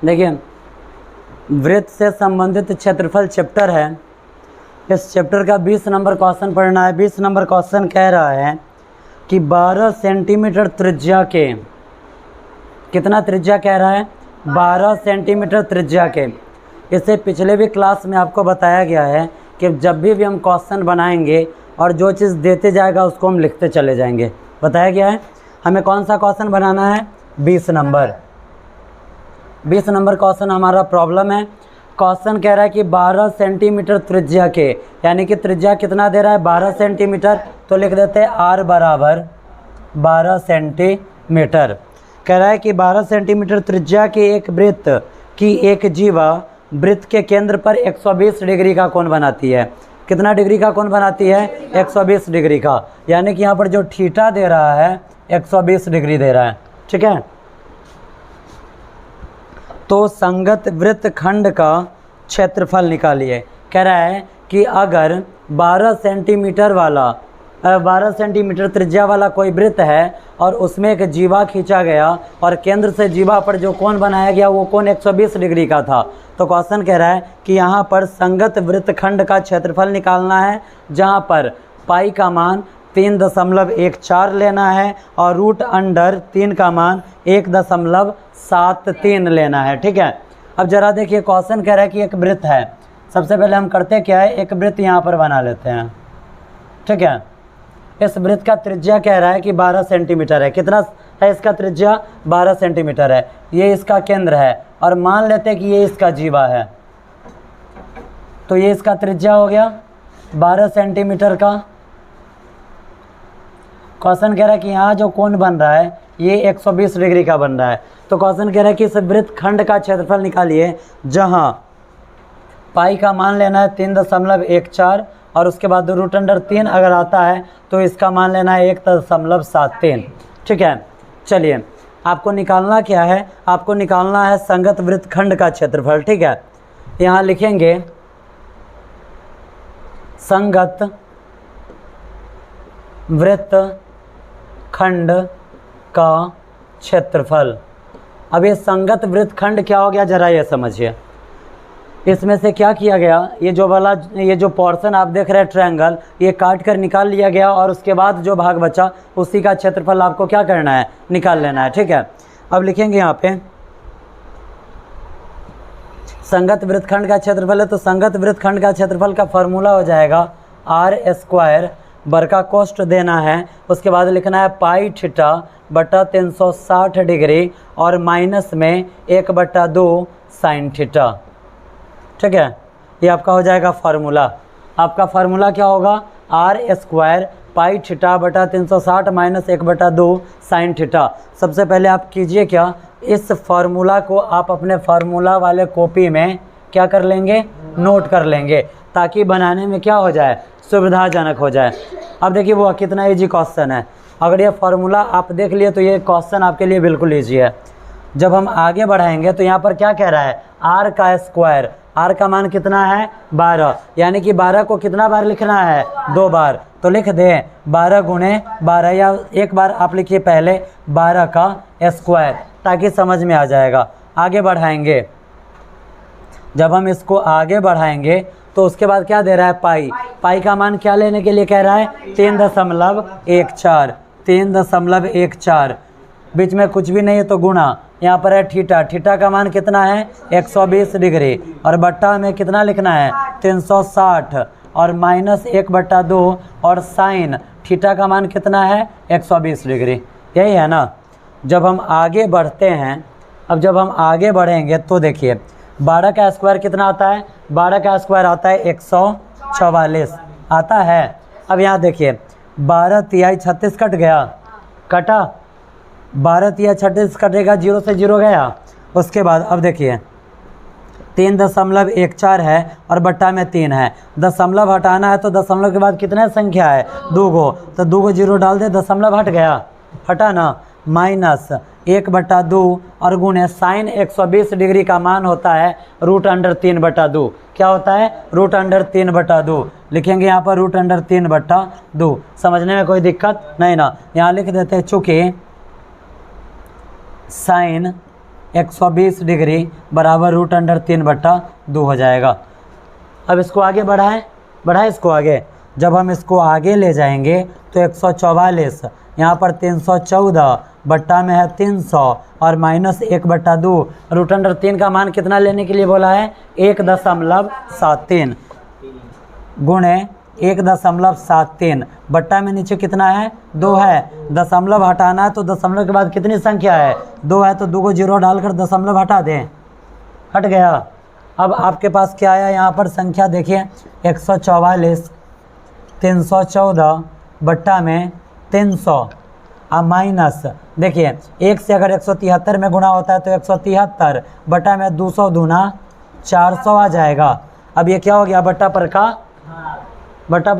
देखिए, वृत्त से संबंधित क्षेत्रफल चैप्टर है। इस चैप्टर का 20 नंबर क्वेश्चन पढ़ना है। 20 नंबर क्वेश्चन कह रहा है कि 12 सेंटीमीटर त्रिज्या के, कितना त्रिज्या कह रहा है, 12 सेंटीमीटर त्रिज्या के। इसे पिछले भी क्लास में आपको बताया गया है कि जब भी हम क्वेश्चन बनाएंगे और जो चीज़ देते जाएगा उसको हम लिखते चले जाएंगे। बताया गया है हमें कौन सा क्वेश्चन बनाना है, 20 नंबर। 20 नंबर क्वेश्चन हमारा प्रॉब्लम है। क्वेश्चन कह रहा है कि 12 सेंटीमीटर त्रिज्या के, यानी कि त्रिज्या कितना दे रहा है, 12 सेंटीमीटर। तो लिख देते हैं r बराबर 12 सेंटीमीटर। कह रहा है कि 12 सेंटीमीटर त्रिज्या के एक वृत्त की एक जीवा वृत्त के केंद्र पर 120 डिग्री का कोण बनाती है। कितना डिग्री का कोण बनाती है, 120 डिग्री का। यानी कि यहाँ पर जो थीटा दे रहा है 120 डिग्री दे रहा है। ठीक है, तो संगत वृत्त खंड का क्षेत्रफल निकालिए। कह रहा है कि अगर 12 सेंटीमीटर त्रिज्या वाला कोई वृत्त है और उसमें एक जीवा खींचा गया और केंद्र से जीवा पर जो कोण बनाया गया वो कोण 120 डिग्री का था, तो क्वेश्चन कह रहा है कि यहाँ पर संगत वृत्त खंड का क्षेत्रफल निकालना है, जहाँ पर पाई का मान 3.14 लेना है और रूट अंडर 3 का मान 1.73 लेना है। ठीक है, अब जरा देखिए क्वेश्चन कह रहा है कि एक वृत्त है। सबसे पहले हम करते क्या है, एक वृत्त यहाँ पर बना लेते हैं। ठीक है, इस वृत्त का त्रिज्या कह रहा है कि 12 सेंटीमीटर है। कितना है इसका त्रिज्या, 12 सेंटीमीटर है। ये इसका केंद्र है और मान लेते हैं कि ये इसका जीवा है, तो ये इसका त्रिज्या हो गया 12 सेंटीमीटर का। क्वेश्चन कह रहा है कि यहाँ जो कोण बन रहा है ये 120 डिग्री का बन रहा है। तो क्वेश्चन कह रहा है कि इस वृत्त खंड का क्षेत्रफल निकालिए, जहाँ पाई का मान लेना है 3.14 और उसके बाद रूट अंडर 3 अगर आता है तो इसका मान लेना है 1.73। ठीक है, चलिए आपको निकालना क्या है, आपको निकालना है संगत वृत्त खंड का क्षेत्रफल। ठीक है, यहाँ लिखेंगे संगत वृत्त खंड का क्षेत्रफल। अब ये संगत वृत्त खंड क्या हो गया, जरा ये समझिए। इसमें से क्या किया गया, ये जो पोर्शन आप देख रहे हैं ट्रायंगल, ये काट कर निकाल लिया गया और उसके बाद जो भाग बचा उसी का क्षेत्रफल आपको क्या करना है, निकाल लेना है। ठीक है, अब लिखेंगे यहाँ पे संगत वृत्तखंड का क्षेत्रफल है, तो संगत वृत्तखंड का क्षेत्रफल का फॉर्मूला हो जाएगा r² बरका कोष्ठ देना है, उसके बाद लिखना है पाई थीटा बटा 360 डिग्री और माइनस में 1/2 साइन थीटा। ठीक है, ये आपका हो जाएगा फार्मूला। आपका फार्मूला क्या होगा, r² पाई थीटा बटा 360 माइनस 1/2 साइन थीटा। सबसे पहले आप कीजिए क्या, इस फार्मूला को आप अपने फार्मूला वाले कॉपी में क्या कर लेंगे, नोट कर लेंगे, ताकि बनाने में क्या हो जाए, सुविधाजनक हो जाए। अब देखिए वो कितना इजी क्वेश्चन है। अगर ये फार्मूला आप देख लिए तो ये क्वेश्चन आपके लिए बिल्कुल ईजी है। जब हम आगे बढ़ाएंगे तो यहाँ पर क्या कह रहा है, r का स्क्वायर, r का मान कितना है 12, यानी कि 12 को कितना बार लिखना है, 2 बार। तो लिख दें 12 गुणे 12, या एक बार आप लिखिए पहले 12 का स्क्वायर, ताकि समझ में आ जाएगा। आगे बढ़ाएंगे, जब हम इसको आगे बढ़ाएंगे तो उसके बाद क्या दे रहा है, पाई का मान क्या लेने के लिए कह रहा है, 3.14, बीच में कुछ भी नहीं है तो गुणा, यहाँ पर है थीटा का मान कितना है 120 डिग्री और बट्टा में कितना लिखना है 360 और माइनस 1/2 और साइन थीटा का मान कितना है 120 डिग्री। यही है ना। जब हम आगे बढ़ते हैं, अब जब हम आगे बढ़ेंगे तो देखिए 12 का स्क्वायर कितना आता है, 12 का स्क्वायर आता है 144 आता है। अब यहाँ देखिए 12 तिहाई 36 कट गया, कटा 12 तिहाई 36 कटेगा, 0 से 0 गया। उसके बाद अब देखिए 3.14 है और बट्टा में 3 है, दशमलव हटाना है तो दशमलव के बाद कितने संख्या है, 2 गो, तो 2 को 0 डाल दे, दशमलव हट गया, हटा ना, माइनस 1/2 और गुणे साइन 120 डिग्री का मान होता है रूट अंडर 3/2। क्या होता है, रूट अंडर 3/2। लिखेंगे यहाँ पर रूट अंडर 3/2। समझने में कोई दिक्कत नहीं ना। यहाँ लिख देते हैं चूँकि साइन 120 डिग्री बराबर √3/2 हो जाएगा। अब इसको आगे बढ़ाएं इसको आगे। जब हम इसको आगे ले जाएंगे तो 144, यहाँ पर 314 बट्टा में है 300 और -1/2। √3 का मान कितना लेने के लिए बोला है? 1.73 गुणे 1.73 बट्टा में नीचे कितना है? 2 है। दशमलव हटाना है तो दशमलव के बाद कितनी संख्या है? 2 है, तो 2 को 0 डालकर दशमलव हटा दें, हट गया। अब आपके पास क्या आया यहाँ पर संख्या? देखिए 144, 314 बट्टा में 300 अब माइनस, देखिए 1 से अगर 173 में गुणा होता है तो 173 बट्टा में 200 दूना 400 आ जाएगा। अब ये क्या हो गया? बट्टा पर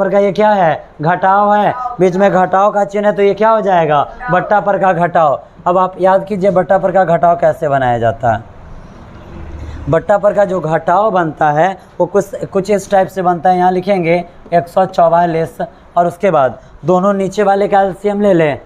का ये क्या है? घटाव है, बीच में घटाव का चिन्ह है, तो ये क्या हो जाएगा? बट्टा पर का घटाव। अब आप याद कीजिए बट्टा पर का घटाव कैसे बनाया जाता है। बट्टा पर का जो घटाव बनता है वो कुछ इस टाइप से बनता है। यहाँ लिखेंगे 144 और उसके बाद दोनों नीचे वाले का एलसीएम ले लें।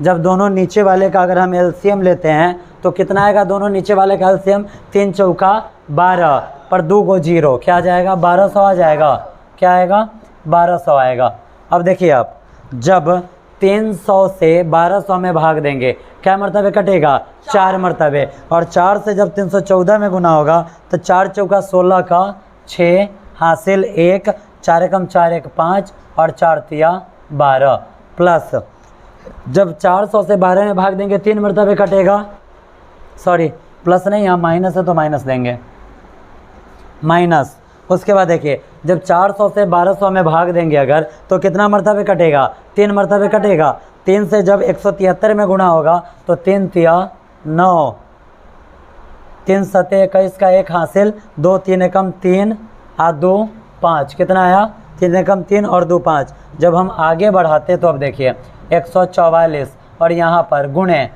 जब दोनों नीचे वाले का अगर हम एलसीएम लेते हैं तो कितना आएगा? दोनों नीचे वाले का एलसीएम 3 चौका 12 पर 2 को 0, क्या आ जाएगा? 1200 आ जाएगा। क्या आएगा? 1200 आएगा। अब देखिए आप जब 300 से 1200 में भाग देंगे क्या मरतबे कटेगा? 4 मरतबे। और 4 से जब 314 में गुना होगा तो 4 चौका 16 का 6 हासिल 1, 4 एकम 4 1 5 और 4 तिया 12 प्लस जब 400 से 12 में भाग देंगे 3 मरतबे कटेगा। सॉरी प्लस नहीं, यहाँ माइनस है तो माइनस देंगे, माइनस। उसके बाद देखिए जब 400 से 1200 में भाग देंगे अगर तो कितना मरतबे कटेगा? 3 मरतबे कटेगा। 3 से जब 173 में गुणा होगा तो 3 तिया 9, 3 सते 21 का 1 हासिल 2, 3 एकम 3 आ 2 5, कितना आया? 3 एकम 3 और 2 5। जब हम आगे बढ़ाते तो अब देखिए 144 और यहाँ पर गुणे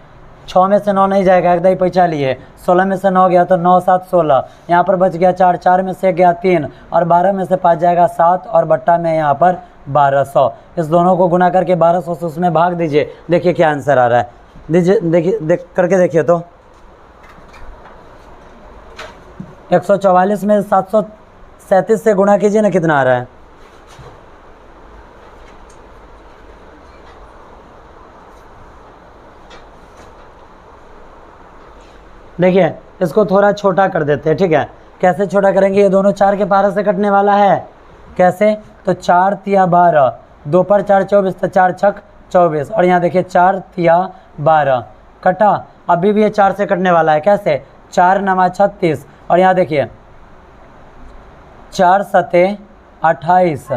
6 में से 9 नहीं जाएगा, एकदम पैसा लिए। 16 में से 9 गया तो 9 7 16, यहाँ पर बच गया 4, 4 में से गया 3 और 12 में से 5 जाएगा 7 और बट्टा में यहाँ पर 1200। इस दोनों को गुना करके 1200 से उसमें भाग दीजिए, देखिए क्या आंसर आ रहा है। दीजिए, देखिए करके देखिए तो 144 में 737 से गुणा कीजिए ना, कितना आ रहा है? देखिए इसको थोड़ा छोटा कर देते हैं, ठीक है। कैसे छोटा करेंगे? ये दोनों 4 के पारा से कटने वाला है। कैसे? तो 4 तिया 12, 2 पर 4 24, तो 4 छक 24 और यहाँ देखिए 4 तिया 12 कटा। अभी भी ये 4 से कटने वाला है। कैसे? 4 नमा 36 और यहाँ देखिए 4 सते 28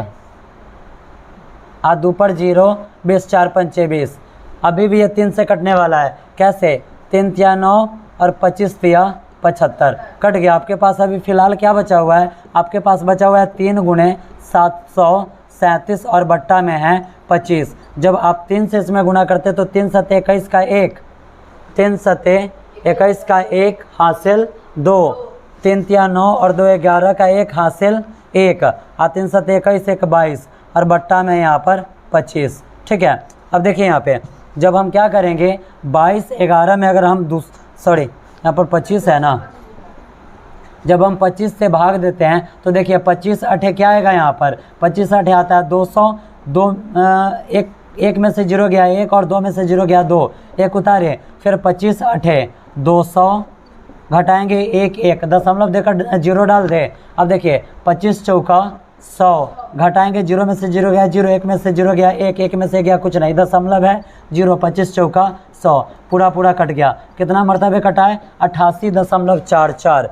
आ 2 पर 0 20, 4 पंचे 20। अभी भी ये 3 से कटने वाला है। कैसे? 3 तिया 9 और 25 तिया 75 कट गया। आपके पास अभी फ़िलहाल क्या बचा हुआ है? आपके पास बचा हुआ है 3 गुणे 737 और बट्टा में है 25। जब आप 3 से इसमें गुना करते तो 3 सते 21 का 1, 3 सते 21 का 1 हासिल 2, 3 तिया 9 और 2 11 का 1 हासिल 1 और 3 सते 21 1 22 और बट्टा में यहाँ पर 25। ठीक है। अब देखिए यहाँ पे जब हम क्या करेंगे 22 11 में अगर हम यहाँ पर 25 है ना, जब हम 25 से भाग देते हैं तो देखिए 25 8 क्या आएगा? यहाँ पर 25 8 आता है 200, 2 1 में से 0 गया 1 और 2 में से 0 गया 2, 1 उतारे, फिर 25 8 200 घटाएंगे 1 1 दशमलव देकर 0 डाल दे। अब देखिए 25 चौका 100 घटाएंगे 0 में से 0 गया 0, 1 में से 0 गया 1, 1 में से गया कुछ नहीं, दशमलव है 0, 25 चौका 100 पूरा कट गया। कितना मरतबे कटा है? 88.44।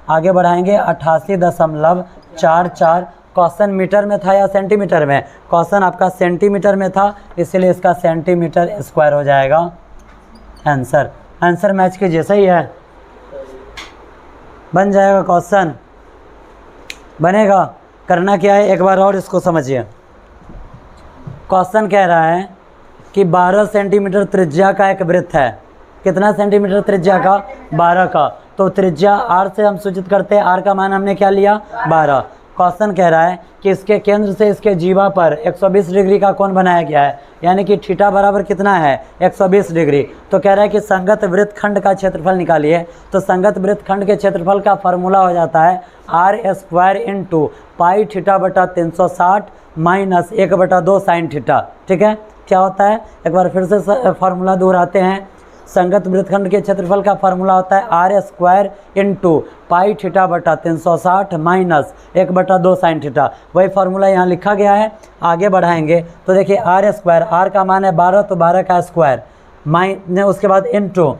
आगे बढ़ाएंगे 88.44। क्वेश्चन मीटर में था या सेंटीमीटर में? क्वेश्चन आपका सेंटीमीटर में था, इसलिए इसका सेंटीमीटर स्क्वायर हो जाएगा आंसर मैच कीजिए। सही है, बन जाएगा क्वेश्चन, बनेगा। करना क्या है एक बार और इसको समझिए। क्वेश्चन कह रहा है कि 12 सेंटीमीटर त्रिज्या का एक वृत्त है। कितना सेंटीमीटर त्रिज्या का? 12 का। तो त्रिज्या r से हम सूचित करते हैं, r का मान हमने क्या लिया? 12। क्वेश्चन कह रहा है कि इसके केंद्र से इसके जीवा पर 120 डिग्री का कोण बनाया गया है, यानी कि थीटा बराबर कितना है 120 डिग्री। तो कह रहा है कि संगत वृत्तखंड का क्षेत्रफल निकालिए। तो संगत वृत्तखंड के क्षेत्रफल का फॉर्मूला हो जाता है r² इंटू पाई थीटा बटा 360 माइनस 1/2 साइन थीटा। ठीक है, क्या होता है, एक बार फिर से फार्मूला दोहराते हैं। संगत वृत्तखंड के क्षेत्रफल का फार्मूला होता है r² इंटू पाई थीटा बटा 360 माइनस 1/2 साइन थीटा। वही फार्मूला यहाँ लिखा गया है। आगे बढ़ाएंगे तो देखिए r², r का मान है 12, तो 12 का स्क्वायर उसके बाद इंटू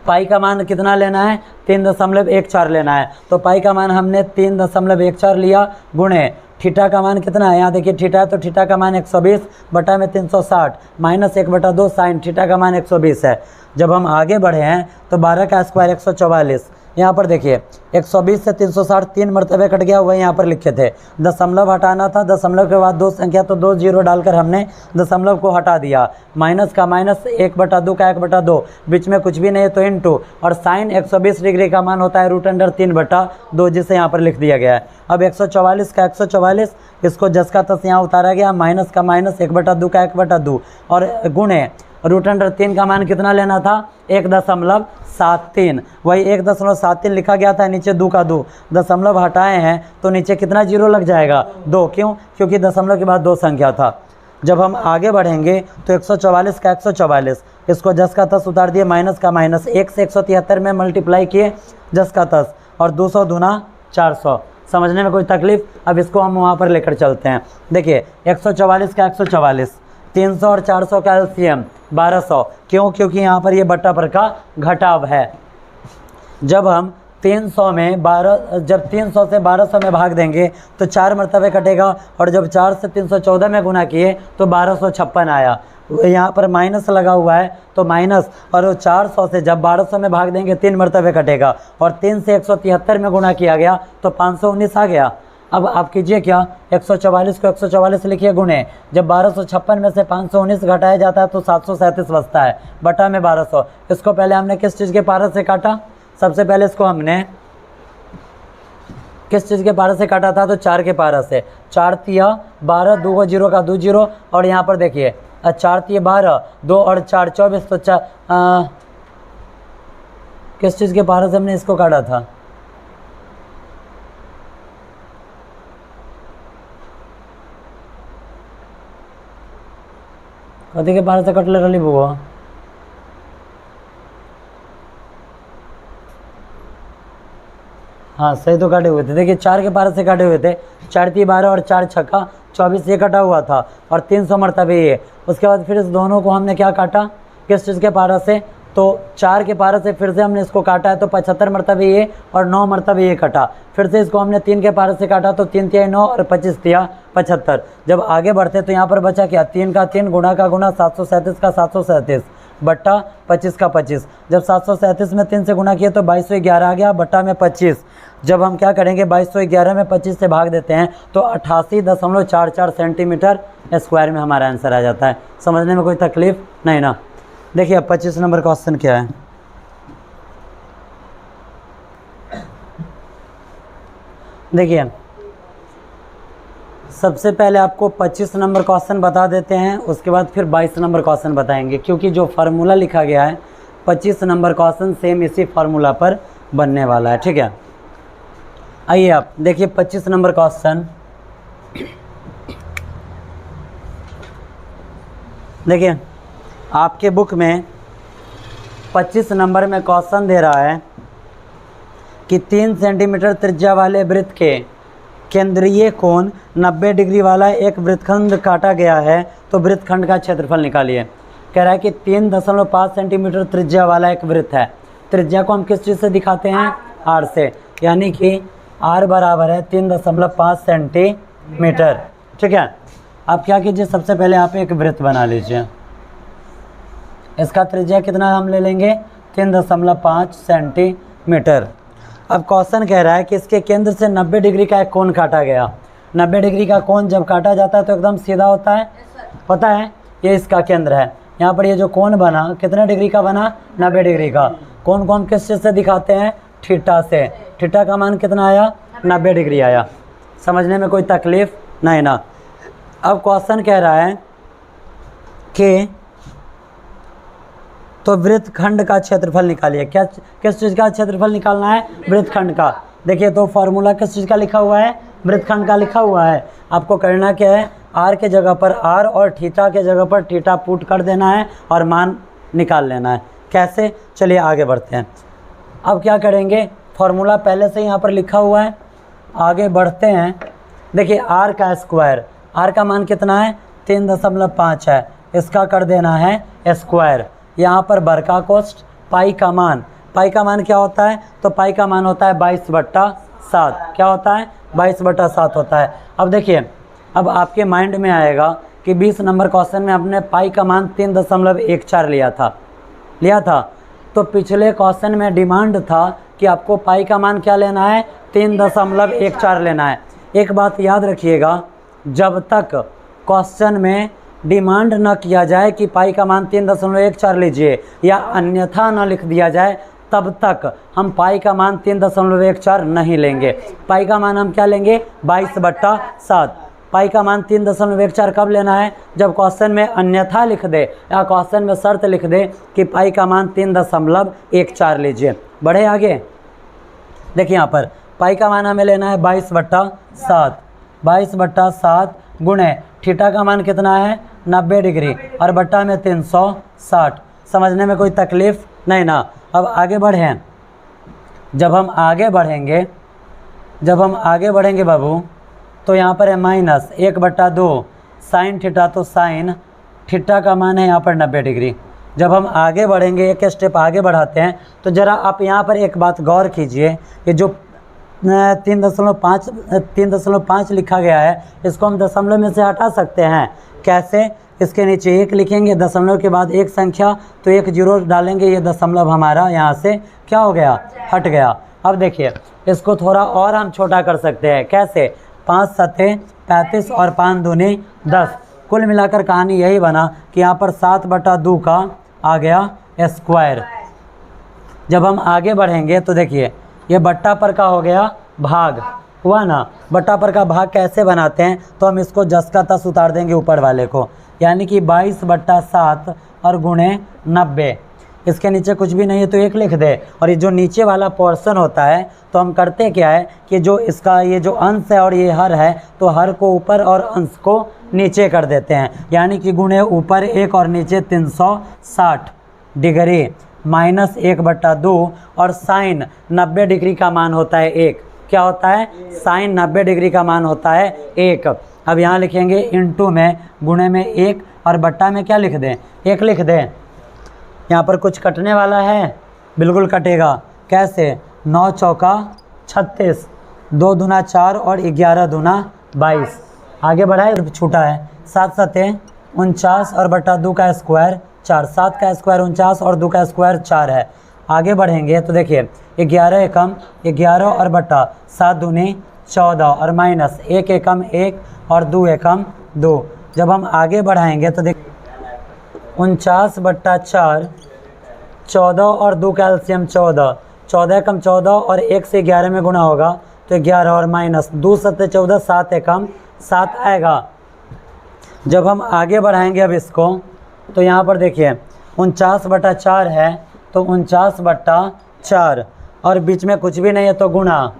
पाई का मान कितना लेना है 3.14 लेना है। तो पाई का मान हमने 3.14 लिया, गुणे थीटा का मान कितना है, यहाँ देखिए थीटा है तो थीटा का मान 120 बटा में 360 माइनस 1/2 साइन थीटा का मान 120 है। जब हम आगे बढ़े हैं तो 12 का स्क्वायर 144, यहाँ पर देखिए 120 से 360 3 मरतबे कट गया, वही यहाँ पर लिखे थे। दशमलव हटाना था, दशमलव के बाद 2 संख्या तो 2 जीरो डालकर हमने दशमलव को हटा दिया। माइनस का माइनस 1/2 का 1/2, बीच में कुछ भी नहीं है तो इंटू, और साइन 120 डिग्री का मान होता है √3/2, जिसे यहाँ पर लिख दिया गया है। अब 144 का 144, इसको जस का तस यहाँ उतारा गया, माइनस का माइनस 1/2 का 1/2 और गुणे √3 का मान कितना लेना था 1.73, वही 1.73 लिखा गया था, नीचे 2 का 2 दशमलव हटाए हैं तो नीचे कितना जीरो लग जाएगा 2, क्यों, क्योंकि दशमलव के बाद 2 संख्या था। जब हम आगे बढ़ेंगे तो 144 का 144, इसको जस का तस उतार दिए, माइनस का माइनस 1 से 173 में मल्टीप्लाई किए जस का तस, और 200 दूना 400। समझने में कोई तकलीफ? अब इसको हम वहाँ पर लेकर चलते हैं। देखिए 144 का 144, 300 और 400 का एलसीएम 1200, क्यों, क्योंकि यहाँ पर ये बट्टा पर का घटाव है। जब हम 300 से 1200 में भाग देंगे तो 4 मरतबे कटेगा, और जब 4 से 314 में गुना किए तो 1256 आया। यहाँ पर माइनस लगा हुआ है तो माइनस, और 400 से जब 1200 में भाग देंगे 3 मरतबे कटेगा, और 3 से 173 में गुना किया गया तो 519 आ गया। अब आप कीजिए क्या, 144 को 144 लिखिए, गुणे जब 1256 में से 519 घटाया जाता है तो 737 बचता है, बटा में 1200। इसको पहले हमने किस चीज़ के पारा से काटा, सबसे पहले इसको हमने किस चीज़ के पारा से काटा था, तो 4 के पारा से। 4 तिया 12, 2 को 0 का 2 0, और यहाँ पर देखिए 4 तिया 12, 2 और 4 24, तो किस चीज़ के पारा से हमने इसको काटा था, कथी के पारा से कटले रही बुआ, हाँ सही तो काटे हुए थे। देखिए 4 के पारा से काटे हुए थे, 4 × 12 और 4 छक्का 24, ये कटा हुआ था, और 300 मरतबे ये। उसके बाद फिर इस दोनों को हमने क्या काटा, किस चीज़ के पारा से, तो 4 के पारा से फिर से हमने इसको काटा है तो 75 मरतबे ये और 9 मरतबे ये कटा। फिर से इसको हमने 3 के पारा से काटा तो 3 तिया 9 और 25 तिया 75। जब आगे बढ़ते तो यहाँ पर बचा क्या, 3 का 3 गुणा का गुणा 737 का 737 बट्टा 25 का 25। जब 737 में 3 से गुणा किए तो 2211 आ गया, बट्टा में 25। जब हम क्या करेंगे 2211 में 25 से भाग देते हैं तो 88.44 सेंटीमीटर स्क्वायर में हमारा आंसर आ जाता है। समझने में कोई तकलीफ नहीं ना। देखिए अब 25 नंबर क्वेश्चन क्या है। देखिए सबसे पहले आपको 25 नंबर क्वेश्चन बता देते हैं, उसके बाद फिर 22 नंबर क्वेश्चन बताएंगे, क्योंकि जो फार्मूला लिखा गया है 25 नंबर क्वेश्चन सेम इसी फार्मूला पर बनने वाला है। ठीक है, आइए आप देखिए 25 नंबर क्वेश्चन। देखिए आपके बुक में 25 नंबर में क्वेश्चन दे रहा है कि 3 सेंटीमीटर त्रिज्या वाले वृत्त के केंद्रीय कोण 90 डिग्री वाला एक वृत्तखंड काटा गया है, तो वृत्तखंड का क्षेत्रफल निकालिए। कह रहा है कि 3.5 सेंटीमीटर त्रिज्या वाला एक वृत्त है। त्रिज्या को हम किस चीज़ से दिखाते हैं, r से, यानी कि r बराबर है 3.5 सेंटीमीटर। ठीक है, आप क्या कीजिए, सबसे पहले आप एक वृत्त बना लीजिए। इसका त्रिज्या कितना हम ले लेंगे, 3.5 सेंटीमीटर। अब क्वेश्चन कह रहा है कि इसके केंद्र से 90 डिग्री का एक कोण काटा गया। 90 डिग्री का कोण जब काटा जाता है तो एकदम सीधा होता है, पता है, ये इसका केंद्र है। यहाँ पर ये जो कोण बना कितने डिग्री का बना, 90 डिग्री का। कौन कौन किस चीज़ से दिखाते हैं, थीटा से। थीटा का मान कितना आया, 90 डिग्री आया। समझने में कोई तकलीफ नहीं ना। अब क्वेश्चन कह रहा है कि तो वृत्तखंड का क्षेत्रफल निकालिए। क्या किस चीज़ का क्षेत्रफल निकालना है? वृत्तखंड का। देखिए तो फॉर्मूला किस चीज़ का लिखा हुआ है? वृत्तखंड का लिखा हुआ है। आपको करना क्या है, आर के जगह पर आर और थीटा के जगह पर थीटा पुट कर देना है और मान निकाल लेना है। कैसे? चलिए आगे बढ़ते हैं। अब क्या करेंगे, फॉर्मूला पहले से यहाँ पर लिखा हुआ है, आगे बढ़ते हैं। देखिए आर का स्क्वायर, आर का मान कितना है? 3.5 है, इसका कर देना है स्क्वायर। यहाँ पर बरका कोष्ठ पाई का मान, पाई का मान क्या होता है? तो पाई का मान होता है 22/7। क्या होता है? 22/7 होता है। अब देखिए, अब आपके माइंड में आएगा कि 20 नंबर क्वेश्चन में आपने पाई का मान 3.14 लिया था। तो पिछले क्वेश्चन में डिमांड था कि आपको पाई का मान क्या लेना है? 3.14 लेना है। एक बात याद रखिएगा, जब तक क्वेश्चन में डिमांड न किया जाए कि पाई का मान 3.14 लीजिए या अन्यथा न लिख दिया जाए, तब तक हम पाई का मान 3.14 नहीं लेंगे। पाई का मान हम क्या लेंगे? 22/7। पाई का मान 3.14 कब लेना है? जब क्वेश्चन में अन्यथा लिख दे या क्वेश्चन में शर्त लिख दे कि पाई का मान 3.14 लीजिए। बढ़े आगे। देखिए यहाँ पर पाई का मान हमें लेना है 22/7। 22/7 गुणे थीटा का मान कितना है? 90 डिग्री और बट्टा में 360। समझने में कोई तकलीफ नहीं ना। अब आगे बढ़ें। जब हम आगे बढ़ेंगे बाबू, तो यहाँ पर है -1/2 साइन थीटा। तो साइन थीटा का मान है यहाँ पर 90 डिग्री। जब हम आगे बढ़ेंगे, एक स्टेप आगे बढ़ाते हैं, तो ज़रा आप यहाँ पर एक बात गौर कीजिए, ये जो 3.5 लिखा गया है, इसको हम दशमलव में से हटा सकते हैं। कैसे? इसके नीचे 1 लिखेंगे, दशमलव के बाद एक संख्या, तो 1 जीरो डालेंगे, ये दशमलव हमारा यहाँ से क्या हो गया? हट गया। अब देखिए इसको थोड़ा और हम छोटा कर सकते हैं। कैसे? 5 7 35 और 5 दूनी 10। कुल मिलाकर कहानी यही बना कि यहाँ पर 7/2 का आ गया स्क्वायर। जब हम आगे बढ़ेंगे तो देखिए ये बट्टा पर का हो गया भाग, हुआ ना। बट्टा पर का भाग कैसे बनाते हैं? तो हम इसको जस का तस उतार देंगे ऊपर वाले को, यानी कि 22/7 और गुणे 90। इसके नीचे कुछ भी नहीं है तो 1 लिख दे। और ये जो नीचे वाला पोर्शन होता है, तो हम करते क्या है कि जो इसका ये जो अंश है और ये हर है, तो हर को ऊपर और अंश को नीचे कर देते हैं, यानी कि गुणे ऊपर 1 और नीचे 360 डिग्री -1/2। और साइन 90 डिग्री का मान होता है 1। क्या होता है? साइन 90 डिग्री का मान होता है 1। अब यहाँ लिखेंगे इंटू में, गुणे में 1 और बट्टा में क्या लिख दें? 1 लिख दें। यहाँ पर कुछ कटने वाला है? बिल्कुल कटेगा। कैसे? 9 चौका 36, 2 दूना 4 और 11 दूना 22। आगे बढ़ाए, छूटा है। 7 7 49 और बट्टा 2 का स्क्वायर 4। 7 का स्क्वायर 49 और 2 का स्क्वायर 4 है। आगे बढ़ेंगे तो देखिए 11 एकम 11 और बट्टा 7 दूनी 14 और माइनस 1 एकम 1 और 2 एकम 2। जब हम आगे बढ़ाएंगे तो देखिए 49/4, 14 और 2 का एलसीएम 14, 14 एकम 14 और 1 से 11 में गुना होगा तो 11 और माइनस 2 7 14, 7 एकम 7 आएगा। जब हम आगे बढ़ाएंगे अब इसको, तो यहाँ पर देखिए 49/4 है, तो 49/4 और बीच में कुछ भी नहीं है तो गुणा,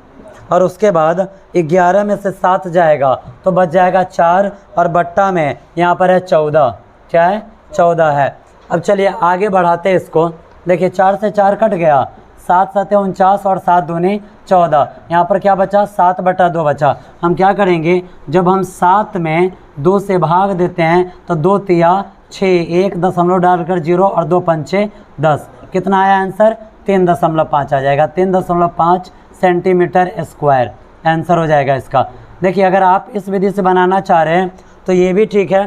और उसके बाद 11 में से 7 जाएगा तो बच जाएगा 4 और बट्टा में यहाँ पर है 14। क्या है? 14 है। अब चलिए आगे बढ़ाते हैं इसको। देखिए 4 से 4 कट गया, 7 7 49 और 7 दूनी 14। यहाँ पर क्या बचा? 7/2 बचा। हम क्या करेंगे, जब हम 7 में 2 से भाग देते हैं तो 2 तिया 6, 1 दशमलव डालकर 0 और 2 पंचे 10। कितना आया आंसर? 3.5 आ जाएगा। 3.5 सेंटीमीटर स्क्वायर आंसर हो जाएगा इसका। देखिए अगर आप इस विधि से बनाना चाह रहे हैं तो ये भी ठीक है,